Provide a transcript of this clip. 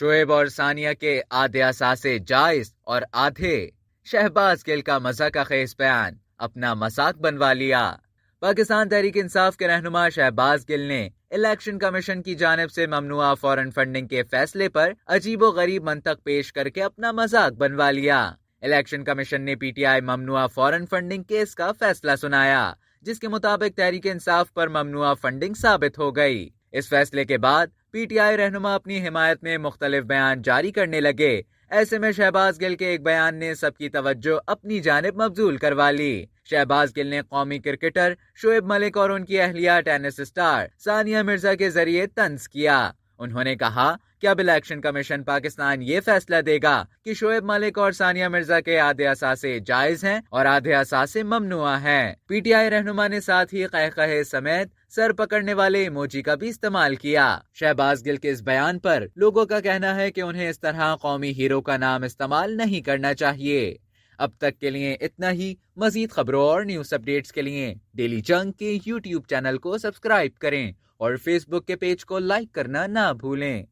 شعیب اور ثانیہ کے آدھے اثاثے جائز اور آدھے۔ شہباز گل کا مذاق کا خیز بیان اپنا مذاق بنوا لیا۔ پاکستان تحریک انصاف کے رہنما شہباز گل نے الیکشن کمیشن کی جانب سے ممنوعہ فورن فنڈنگ کے فیصلے پر عجیب و غریب منطق پیش کر کے اپنا مذاق بنوا لیا۔ الیکشن کمیشن نے پی ٹی آئی ممنوعہ فورن فنڈنگ کیس کا فیصلہ سنایا، جس کے مطابق تحریک انصاف پر ممنوعہ فنڈنگ ثابت ہو گئی۔ اس فیصلے کے بعد پی ٹی آئی رہنما اپنی حمایت میں مختلف بیان جاری کرنے لگے۔ ایسے میں شہباز گل کے ایک بیان نے سب کی توجہ اپنی جانب مبذول کروا لی۔ شہباز گل نے قومی کرکٹر شعیب ملک اور ان کی اہلیہ ٹینس اسٹار ثانیہ مرزا کے ذریعے طنز کیا۔ انہوں نے کہا کہ اب الیکشن کمیشن پاکستان یہ فیصلہ دے گا کہ شعیب ملک اور ثانیہ مرزا کے آدھے اثاثے جائز ہیں اور آدھے اثاثے ممنوع ہیں۔ پی ٹی آئی رہنما نے ساتھ ہی قہقہے سمیت سر پکڑنے والے ایموجی کا بھی استعمال کیا۔ شہباز گل کے اس بیان پر لوگوں کا کہنا ہے کہ انہیں اس طرح قومی ہیرو کا نام استعمال نہیں کرنا چاہیے۔ اب تک کے لیے اتنا ہی۔ مزید خبروں اور نیوز اپڈیٹس کے لیے ڈیلی جنگ کے یوٹیوب چینل کو سبسکرائب کریں اور فیس بک کے پیج کو لائک کرنا نہ بھولیں۔